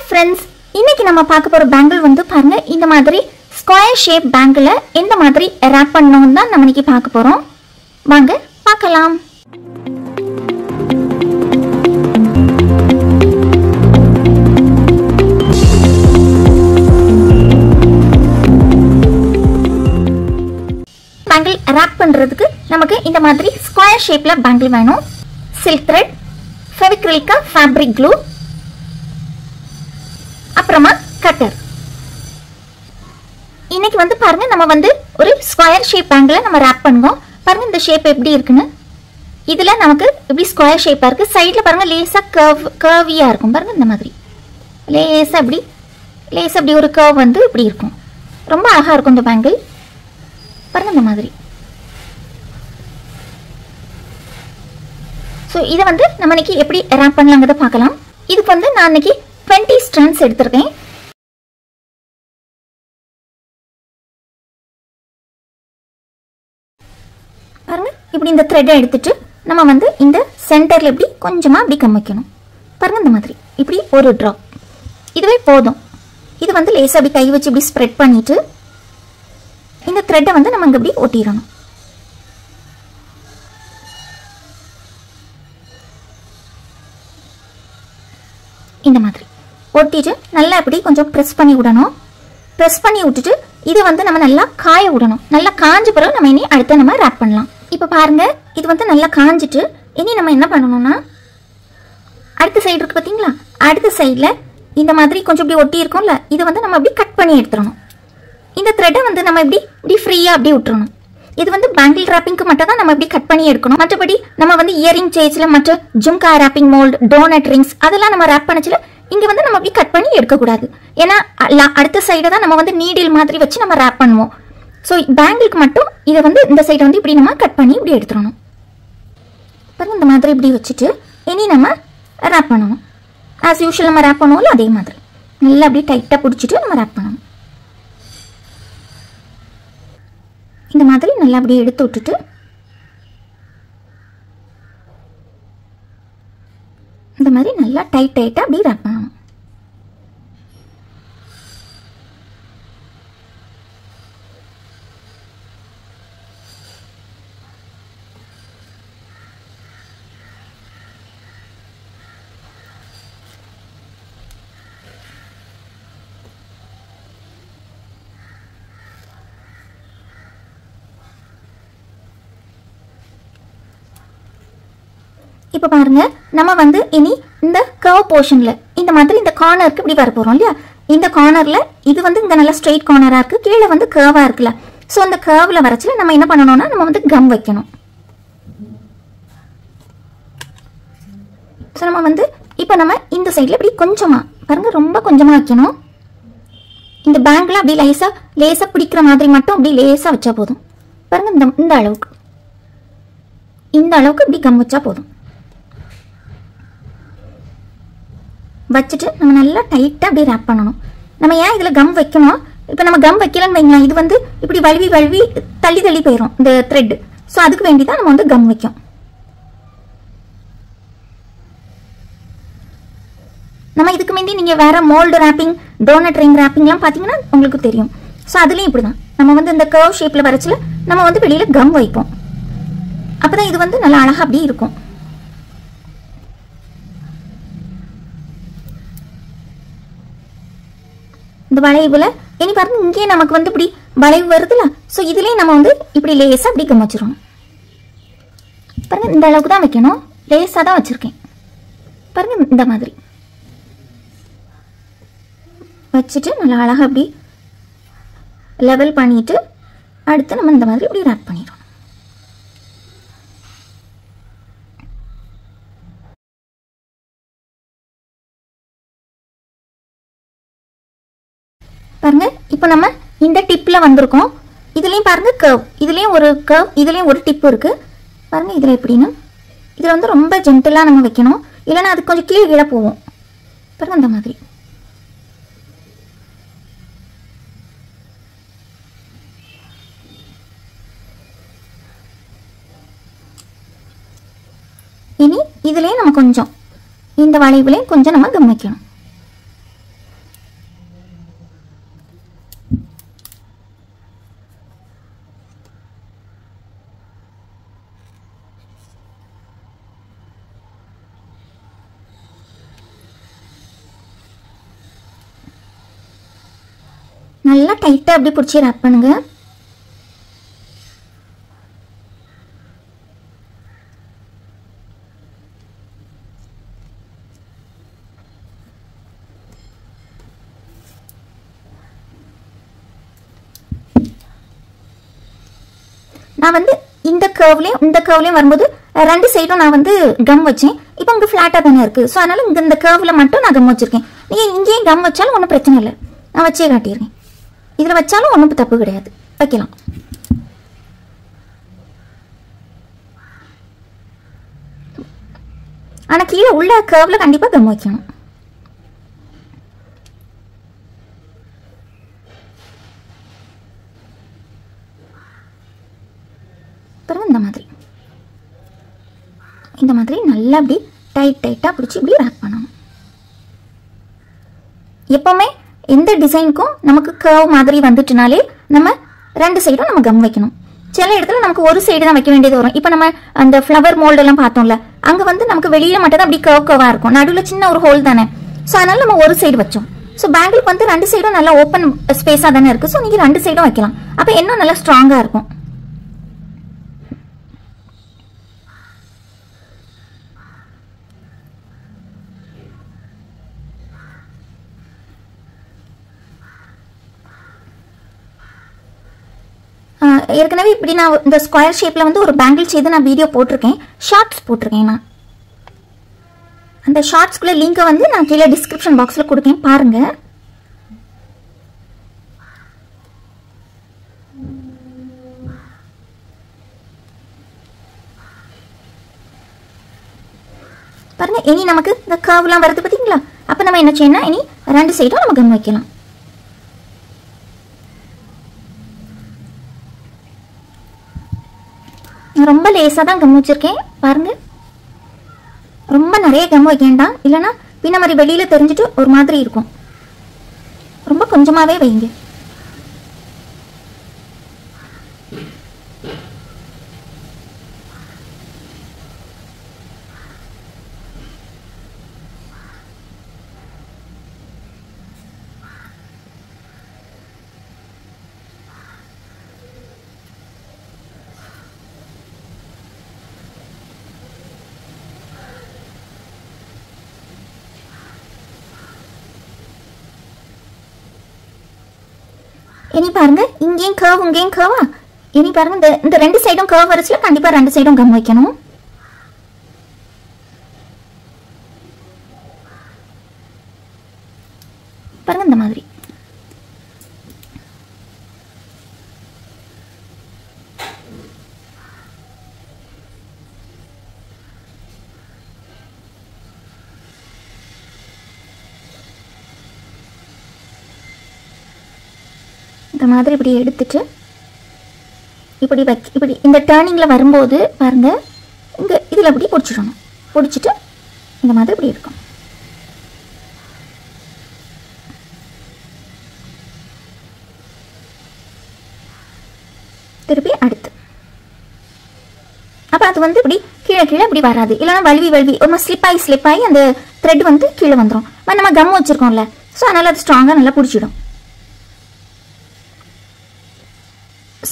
friends, இன்னைக்கு நம்ம பார்க்க போற பேங்கிள் வந்து பாருங்க இந்த மாதிரி ஸ்கொயர் ஷேப் பேங்கிள எந்த மாதிரி wrap பண்ணனும்னு தான் நம்ம இன்னைக்கு பார்க்க போறோம். வாங்க பார்க்கலாம். பேங்கிள் wrap பண்றதுக்கு நமக்கு இந்த மாதிரி ஸ்கொயர் ஷேப்ல பேங்கிள் வேணும். silk thread, fevicrilic fabric glue, அப்புறமா கட்டர். இன்னைக்கு வந்து பாருங்க நம்ம வந்து ஒரு ஸ்கொயர் ஷேப் பேங்கிள நம்ம wrap பண்ணுவோம். பாருங்க இந்த ஷேப் எப்படி இருக்குன்னு. இதுல நமக்கு இப்படி ஸ்கொயர் ஷேப்பா இருக்கு. சைடுல பாருங்க லேசா கர்வியா இருக்கும். பாருங்க இந்த மாதிரி லேசா இப்படி ஒரு கர்வ் வந்து இப்படி இருக்கும். ரொம்ப அழகா இருக்கும் இந்த பேங்கிள். பாருங்க இந்த மாதிரி. சோ இத வந்து நம்ம இன்னைக்கு எப்படி wrap பண்ணலாம்ங்கறத பார்க்கலாம். இதுக்கு வந்து நான் இன்னைக்கு 20 strands எடுத்துர்க்கேன். பாருங்க இப்படி இந்த thread எடுத்துட்டு நம்ம வந்து இந்த சென்டர்ல இப்படி கொஞ்சமா அப்படி கம்மிக்கணும். பாருங்க இந்த மாதிரி இப்படி ஒரு drop. இதுவே போதும். இது வந்து லேசா அப்படி கை வச்சு இப்படி ஸ்ப்ரெட் பண்ணிட்டு இந்த thread வந்து நம்ம அங்க இப்படி ஒட்டிரணும். இந்த மாதிரி ஒட்டிட்டு நல்லா இப்படி கொஞ்சம் பிரஸ் பண்ணி விடணும். பிரஸ் பண்ணி விட்டுட்டு இது வந்து நம்ம நல்லா காய விடணும். நல்லா காஞ்ச பிறகு நம்ம இனி அடுத்து நம்ம wrap பண்ணலாம். இப்போ பாருங்க இது வந்து நல்லா காஞ்சிட்டு இனி நம்ம என்ன பண்ணணும்னா அடுத்த சைடு இருக்கு பாத்தீங்களா? அடுத்த சைடுல இந்த மாதிரி கொஞ்சம் இப்படி ஒட்டி இருக்கும்ல, இது வந்து நம்ம அப்படி கட் பண்ணி எடுத்துறணும். இந்த த்ரெட்டை வந்து நம்ம இப்படி ஃப்ரீயா அப்படி விட்டுறணும். இது வந்து பேங்கிள் ராப்பிங்க்கு மட்டும் தான் நம்ம இப்படி கட் பண்ணி எடுக்கணும். மற்றபடி நம்ம வந்து இயரிங் சேஜ்ல மற்ற jhumka wrapping mould, donut rings அதெல்லாம் நம்ம ராப் பண்ணச்சுல இங்க வந்து நம்ம அப்படி கட் பண்ணி எடுக்க கூடாது. ஏன்னா அடுத்த சைடை தான் நம்ம வந்து நீடில் மாதிரி வச்சு நம்ம ராப் பண்ணுவோம். ஸோ பேங்கிளுக்கு மட்டும் இதை வந்து இந்த சைடை வந்து இப்படி நம்ம கட் பண்ணி இப்படி எடுத்துடணும். பாருங்க இந்த மாதிரி இப்படி வச்சுட்டு இனி நம்ம ராப் பண்ணணும். ஆஸ் யூஷுவல் நம்ம ராப் பண்ணுவோம்ல அதே மாதிரி நல்லா அப்படி டைட்டா பிடிச்சிட்டு நம்ம ராப் பண்ணணும். இந்த மாதிரி நல்லா அப்படியே எடுத்து விட்டுட்டு இந்த மாதிரி நல்லா டைட்டா அப்படி ராப் பண்ணணும். இப்போ பாருங்க நம்ம வந்து இனி இந்த கர்வ் போர்ஷன்ல இந்த மாதிரி இந்த கார்னருக்கு இப்படி வர போறோம் இல்லையா? இந்த கார்னர்ல இது வந்து இங்க நல்ல ஸ்ட்ரெயிட் கார்னரா இருக்கு, கீழே வந்து கர்வா இருக்குல்ல. சோ அந்த கர்வ்ல வரச்சுல நம்ம என்ன பண்ணணும்னா நம்ம வந்து கம் வைக்கணும். சோ நம்ம வந்து இப்போ நம்ம இந்த சைடுல இப்படி கொஞ்சமா பாருங்க ரொம்ப கொஞ்சமா வைக்கணும். இந்த பேங்கிள் அப்படி லேசா பிடிக்கிற மாதிரி மட்டும் அப்படி லேசா வச்சா போதும். பாருங்க இந்த அளவுக்கு இப்படி கம் வச்சா போதும். வச்சுட்டு நம்ம நல்லா டைட்டா அப்படியே ராப் பண்ணணும். நம்ம ஏன் இதுல கம் வைக்கணும்? இப்போ நம்ம கம் வைக்கலன்னு வைங்களேன், இது வந்து இப்படி வழுவி தள்ளி போயிடும் இந்த த்ரெட். ஸோ அதுக்கு வேண்டி தான் நம்ம வந்து கம் வைக்கும். நம்ம இதுக்கு முந்தி நீங்க வேற மோல்டு ராப்பிங், டோனட் ரிங் ராப்பிங்லாம் பாத்தீங்கன்னா உங்களுக்கு தெரியும். ஸோ அதுலயும் இப்படிதான் நம்ம வந்து இந்த கர்வ் ஷேப்ல வரச்சுல நம்ம வந்து வெளியில கம் வைப்போம். அப்பதான் இது வந்து நல்லா அழகா அப்படி இருக்கும். இந்த வளைவுல இனி பாருங்க இங்கே நமக்கு வந்து இப்படி வளைவு வருதுல. சோ இதுலயே நம்ம வந்து இப்படி லேசா அப்படி கம் வச்சிரணும். பாருங்க இந்த அளவுக்கு தான் வைக்கணும், லேசா தான் வச்சிருக்கேன். பாருங்க இந்த மாதிரி வச்சுட்டு நல்லா அழகா அப்படி லெவல் பண்ணிட்டு அடுத்து நம்ம இந்த மாதிரி இப்படி ராப் பண்ணிடுறோம். பாருங்க இப்போ நம்ம இந்த டிப்ல வந்திருக்கோம். இதுலயும் பாருங்க கர்வ், இதுலயும் ஒரு கர்வ், இதுலயும் ஒரு டிப் இருக்கு. பாருங்க இதுல எப்படின்னு இதுல வந்து ரொம்ப ஜென்டலா நம்ம வைக்கணும், இல்லைன்னா அது கொஞ்சம் கீழே போகும். பாருங்க இந்த மாதிரி இனி இதுலயே நம்ம கொஞ்சம் இந்த வளைவுலயும் கொஞ்சம் நம்ம கம் வைக்கணும். நல்லா டைட்டாக அப்படி பிடிச்சி ரேப் பண்ணுங்க. நான் வந்து இந்த கர்வ்லயும் வரும்போது ரெண்டு சைடும் நான் வந்து கம் வச்சேன். இப்போ இங்கே ஃப்ளாட்டாக தானே இருக்குது. ஸோ அதனால் இங்கே இந்த கர்வில் மட்டும் நான் கம் வச்சுருக்கேன். நீங்கள் இங்கேயும் கம் வச்சாலும் ஒன்றும் பிரச்சனை இல்லை. நான் வச்சே காட்டிடுறேன். இதில் வச்சாலும் ஒன்றும் தப்பு கிடையாது, வைக்கலாம். ஆனால் கீழே உள்ள கர்வில் கண்டிப்பாக கம் வைக்கணும். பிறகு இந்த மாதிரி நல்லா அப்படி டைட்டாக பிடிச்சி இப்படி ரேப் பண்ணணும். எப்போவுமே எந்த டிசைனுக்கும் நமக்கு கர்வ் மாதிரி வந்துட்டுனாலே நம்ம ரெண்டு சைடும் நம்ம கம் வைக்கணும். சில இடத்துல நமக்கு ஒரு சைடு தான் வைக்க வேண்டியது வரும். இப்போ நம்ம அந்த ஃப்ளவர் மோல்டெல்லாம் பார்த்தோம்ல, அங்கே வந்து நமக்கு வெளியில் மட்டும் தான் அப்படி கர்வாக இருக்கும், நடுவில் சின்ன ஒரு ஹோல் தானே. ஸோ அதனால நம்ம ஒரு சைடு வச்சோம். ஸோ பேங்கிளுக்கு வந்து ரெண்டு சைடும் நல்லா ஓப்பன் ஸ்பேஸாக தானே இருக்குது. ஸோ நீங்கள் ரெண்டு சைடும் வைக்கலாம். அப்போ இன்னும் நல்லா ஸ்ட்ராங்காக இருக்கும். ஏற்கனவே இப்படி நான் இந்த ஸ்கொயர் ஷேப்பில் வந்து ஒரு பேங்கிள் செய்து நான் வீடியோ போட்டிருக்கேன், ஷார்ட்ஸ் போட்டிருக்கேன். நான் அந்த ஷார்ட்ஸ்குள்ளே லிங்கை வந்து நான் கீழே டிஸ்கிரிப்ஷன் பாக்ஸில் கொடுக்கேன், பாருங்க. பாருங்க, இனி நமக்கு இந்த கர்வ்லாம் வருது பார்த்தீங்களா? அப்போ நம்ம என்ன செய்யணும், இனி ரெண்டு சைடும் நம்ம கம் வைக்கலாம். ரொம்ப லேசாக தான் கம் வச்சிருக்கேன் பாருங்க. ரொம்ப நிறைய கம் வைக்க வேண்டாம், இல்லைன்னா பின்ன மாதிரி வெளியில் தெரிஞ்சுட்டு ஒரு மாதிரி இருக்கும். ரொம்ப கொஞ்சமாகவே வைங்க. இனி பாருங்க, இங்கேயும் கர்வ் இங்கேயும் கர்வா. இனி பாருங்க, இந்த ரெண்டு சைடும் கர்வ் வரைச்சுல கண்டிப்பா ரெண்டு சைடும் கம் வைக்கணும். பாருங்க இந்த மாதிரி. இந்த மாதிரி இப்படி எடுத்துட்டு இப்படி இந்த டர்னிங்கில் வரும்போது பாருங்க, இங்கே இதில் அப்படி பிடிச்சிடணும். பிடிச்சிட்டு இந்த மாதிரி இப்படி இருக்கும். திருப்பி அடுத்து அப்போ அது வந்து இப்படி கீழே இப்படி வராது. இல்லைன்னா வழுவி ஒரு மாதிரி ஸ்லிப் ஆகி அந்த த்ரெட் வந்து கீழே வந்துடும். நம்ம கம் வச்சுருக்கோம்ல, ஸோ அதனால் அது ஸ்ட்ராங்காக நல்லா பிடிச்சிடும்.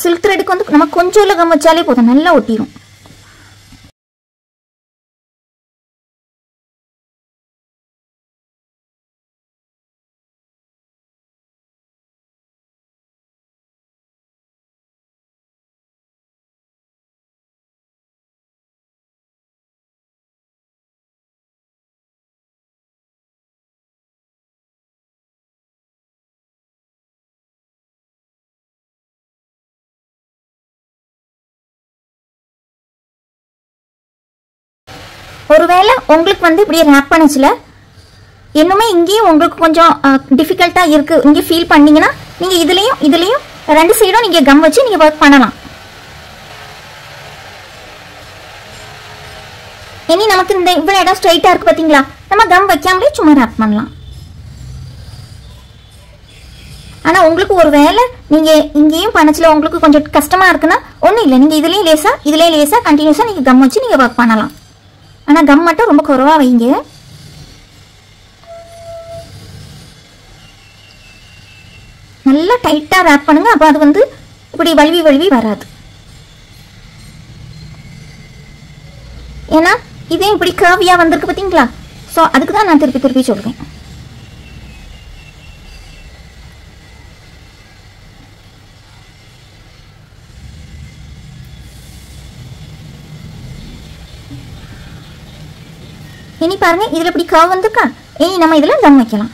சில்க் த்ரெடுக்கு வந்து நம்ம கொஞ்சம் கம் வச்சாலே போதும், நல்லா ஒட்டிடும். ஒருவேளை உங்களுக்கு வந்து இப்படி ரேப் பண்ணச்சுல இன்னுமே இங்கேயும் உங்களுக்கு கொஞ்சம் டிஃபிகல்ட்டாக இருக்குது, இங்கே ஃபீல் பண்ணீங்கன்னா நீங்கள் இதுலேயும் ரெண்டு சைடும் நீங்கள் கம் வச்சு நீங்கள் ஒர்க் பண்ணலாம். இனி நமக்கு இந்த இவ்வளோ இடம் ஸ்ட்ரைட்டாக இருக்குது பார்த்தீங்களா, நம்ம கம் வைக்காமலே சும்மா ரேப் பண்ணலாம். ஆனால் உங்களுக்கு ஒரு வேளை நீங்கள் இங்கேயும் பண்ணச்சில் உங்களுக்கு கொஞ்சம் கஷ்டமாக இருக்குன்னா ஒன்றும் இல்லை, நீங்கள் இதுலேயும் லேசாக கண்டினியூஸாக நீங்கள் கம் வச்சு நீங்கள் ஒர்க் பண்ணலாம். ஆனால் கம் மட்டும் ரொம்ப குறைவாக வைங்க. நல்லா டைட்டாக ரேப் பண்ணுங்க. அப்போ அது வந்து இப்படி வழுவி வழுவி வராது. ஏன்னா இதே இப்படி கர்வியாக வந்திருக்கு பார்த்தீங்களா? ஸோ அதுக்கு தான் நான் திருப்பி திருப்பி சொல்கிறேன். இனி பாருங்க, இதில் இப்படி கர்வ் வந்திருக்கா? இனி நம்ம இதில் கம் வைக்கலாம்.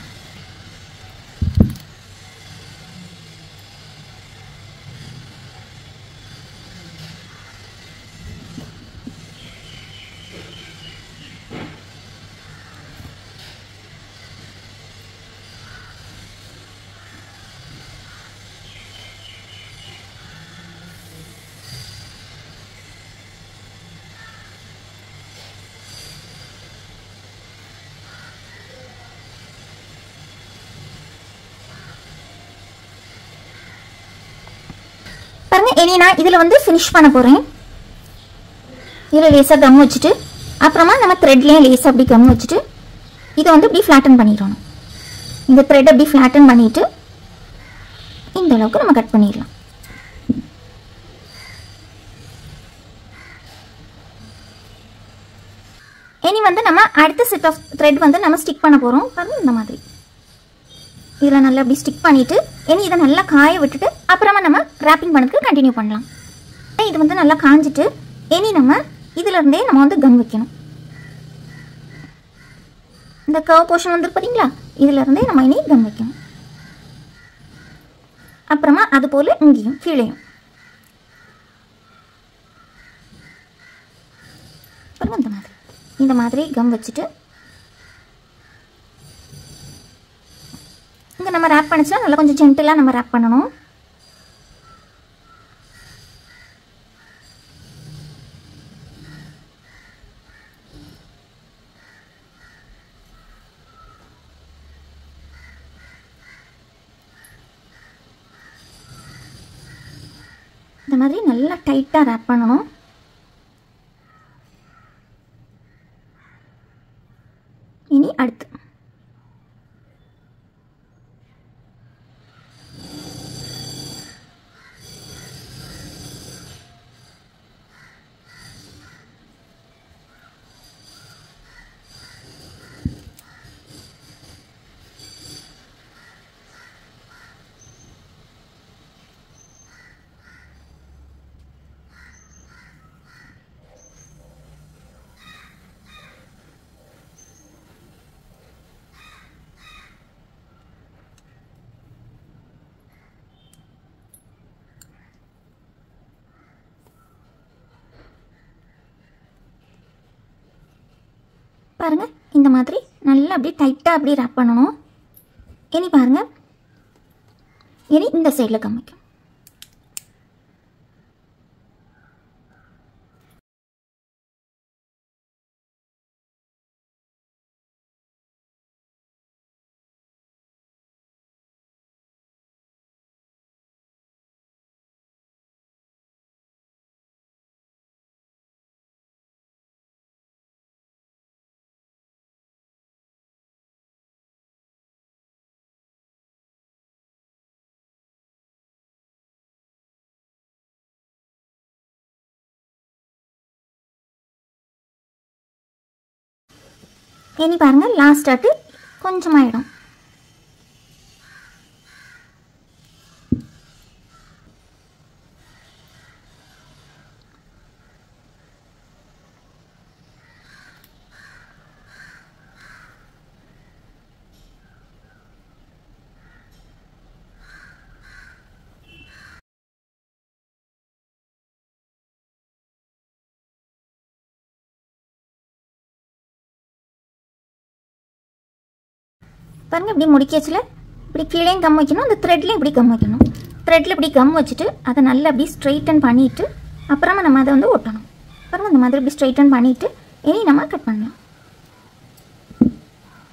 பாருங்க, இனி நான் இதில் வந்து ஃபினிஷ் பண்ண போகிறேன். இதில் லேசாக கம் வச்சுட்டு அப்புறமா நம்ம த்ரெட்லேயும் லேசாக அப்படி கம் வச்சுட்டு இதை வந்து இப்படி ஃப்ளாட்டன் பண்ணிடணும். இந்த த்ரெட் அப்படி ஃப்ளாட்டன் பண்ணிவிட்டு இந்த அளவுக்கு நம்ம கட் பண்ணிடலாம். இனி வந்து நம்ம அடுத்த செட் ஆஃப் த்ரெட் வந்து நம்ம ஸ்டிக் பண்ண போகிறோம். பாருங்க, இந்த மாதிரி இதில் நல்லா அப்படி ஸ்டிக் பண்ணிவிட்டு இனி இதை நல்லா காய விட்டுட்டு அப்புறமா நம்ம ரேப்பிங் பண்ணதுக்கு கண்டினியூ பண்ணலாம். இது வந்து நல்லா காஞ்சிட்டு இனி நம்ம இதிலருந்தே நம்ம வந்து கம் வைக்கணும். இந்த கர்வ் போர்ஷன் வந்து பார்த்தீங்களா, இதிலருந்தே நம்ம இனி கம் வைக்கணும். அப்புறமா அது போல் இங்கேயும் கீழேயும் இந்த மாதிரி கம் வச்சுட்டு இங்கே நம்ம ரேப் பண்ணிச்சுன்னா நல்லா கொஞ்சம் ஜென்டிலாக நம்ம ரேப் பண்ணணும். இந்த மாதிரி நல்லா டைட்டாக ரேப் பண்ணணும். இனி அடுத்து பாருங்க, இந்த மாதிரி நல்லா அப்படியே டைட்டாக அப்படியே ரேப் பண்ணணும். இனி பாருங்க, இனி இந்த சைடில் காமிக்கும். இனி பாருங்க, லாஸ்ட் ஆட்டு கொஞ்சமாயிடும். பாருங்க, இப்படி முடிக்கச்சில் இப்படி கீழேயும் கம் வைக்கணும், அந்த த்ரெட்லேயும் இப்படி கம் வைக்கணும். த்ரெட்டில் இப்படி கம் வச்சுட்டு அதை நல்லா இப்படி ஸ்ட்ரைட்டன் பண்ணிவிட்டு அப்புறமா நம்ம அதை வந்து ஒட்டணும். பாருங்கள், இந்த மாதிரி இப்படி ஸ்ட்ரைட்டன் பண்ணிவிட்டு இனி நம்ம கட் பண்ணலாம்.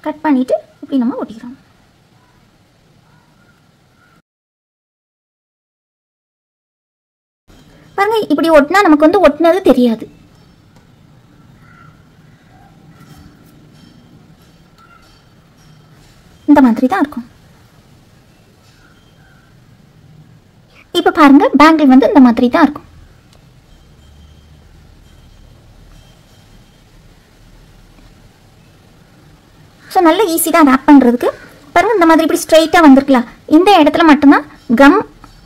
கட் பண்ணிவிட்டு இப்படி நம்ம ஒட்டிக்கிறோம். பாருங்கள், இப்படி ஒட்டினா நமக்கு வந்து ஒட்டினது தெரியாது. இந்த மாதிரி தான் இருக்கும். இப்போ பாருங்க பேங்கிள் வந்து இந்த மாதிரி தான் இருக்கும். ஸோ நல்ல ஈஸி தான் ரேப் பண்ணுறதுக்கு. பாருங்க இந்த மாதிரி இப்படி ஸ்ட்ரைட்டாக வந்திருக்கலாம். இந்த இடத்துல மட்டும்தான் கம்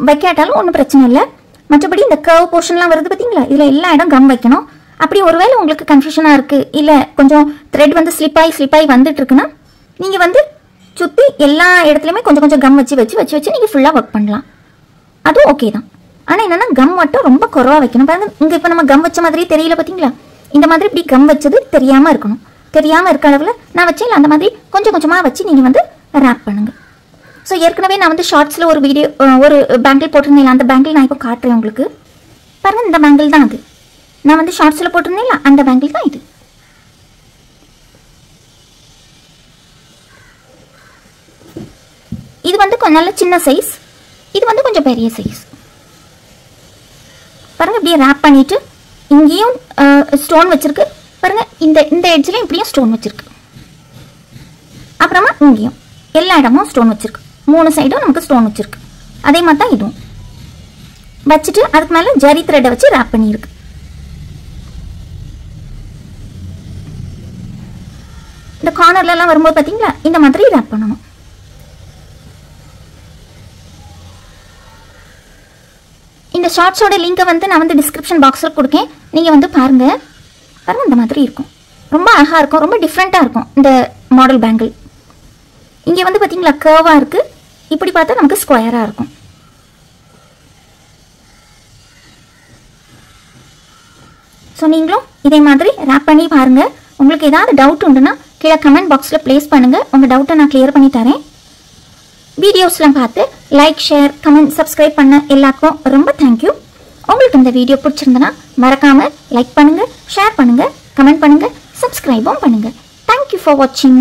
வைக்காட்டாலும் ஒன்றும் பிரச்சனை இல்லை. மற்றபடி இந்த கர்வ் போர்ஷன்லாம் வருது பார்த்தீங்களா, இதில் எல்லா இடம் கம் வைக்கணும். அப்படி ஒருவேளை உங்களுக்கு கன்ஃபியூஷனாக இருக்குது, இல்லை கொஞ்சம் த்ரெட் வந்து ஸ்லிப்பாகி வந்துட்டு இருக்குன்னா நீங்கள் வந்து சுற்றி எல்லா இடத்துலையுமே கொஞ்சம் கொஞ்சம் கம் வச்சு நீங்கள் ஃபுல்லாக ஒர்க் பண்ணலாம். அதுவும் ஓகே தான். ஆனால் என்னென்னா கம் மட்டும் ரொம்ப குறவாக வைக்கணும். பாருங்க இங்கே இப்போ நம்ம கம் வச்ச மாதிரியே தெரியல பார்த்தீங்களா, இந்த மாதிரி இப்படி கம் வச்சது தெரியாமல் இருக்கணும். தெரியாமல் இருக்க அளவில் நான் வச்சேன் அந்த மாதிரி கொஞ்சம் கொஞ்சமாக வச்சு நீங்கள் வந்து ரேப் பண்ணுங்கள். ஸோ ஏற்கனவே நான் வந்து ஷார்ட்ஸில் ஒரு வீடியோ ஒரு பேங்கிள் போட்டிருந்தேன். அந்த பேங்கிள் நான் இப்போ காட்டுறேன் உங்களுக்கு. பாருங்கள் இந்த பேங்கிள் தான் அது. நான் வந்து ஷார்ட்ஸில் போட்டிருந்தேன் அந்த பேங்கிள் தான் இது. இது வந்து நல்ல சின்ன சைஸ், இது வந்து கொஞ்சம் பெரிய சைஸ். பாருங்க இப்படியே ரேப் பண்ணிட்டு இங்கேயும் ஸ்டோன் வச்சிருக்கு. பாருங்க இந்த எட்ஜ்லையும் இப்படியும் ஸ்டோன் வச்சிருக்கு. அப்புறமா இங்கேயும் எல்லா இடமும் ஸ்டோன் வச்சிருக்கு. 3 சைடும் நமக்கு ஸ்டோன் வச்சிருக்கு. அதே மாதிரி தான் இதுவும் வச்சுட்டு அதுக்கு மேலே ஜரி த்ரெட்டை வச்சு ரேப் பண்ணியிருக்கு. இந்த கார்னர்லாம் வரும்போது பார்த்தீங்களா இந்த மாதிரி ரேப் பண்ணணும். இந்த ஷார்ட்ஸோட லிங்கை வந்து நான் வந்து டிஸ்கிரிப்ஷன் பாக்ஸில் கொடுக்கேன். நீங்கள் வந்து பாருங்கள். பாருங்கள் இந்த மாதிரி இருக்கும். ரொம்ப அழகாக இருக்கும், ரொம்ப டிஃப்ரெண்ட்டாக இருக்கும் இந்த மாடல் பேங்கிள். இங்கே வந்து பார்த்தீங்களா கர்வாக இருக்குது, இப்படி பார்த்தா நமக்கு ஸ்கொயராக இருக்கும். ஸோ நீங்களும் இதே மாதிரி ரேப் பண்ணி பாருங்கள். உங்களுக்கு ஏதாவது டவுட் உண்டுன்னா கீழே கமெண்ட் பாக்ஸில் ப்ளேஸ் பண்ணுங்கள். உங்கள் டவுட்டை நான் கிளியர் பண்ணி தரேன். வீடியோஸ்லாம் பார்த்து லைக், ஷேர், கமெண்ட், சப்ஸ்கிரைப் பண்ண எல்லாருக்கும் ரொம்ப தேங்க்யூ. உங்களுக்கு இந்த வீடியோ பிடிச்சிருந்தனா மறக்காமல் லைக் பண்ணுங்கள், ஷேர் பண்ணுங்கள், கமெண்ட் பண்ணுங்கள், சப்ஸ்கிரைபும் பண்ணுங்கள். தேங்க்யூ ஃபார் வாட்சிங்.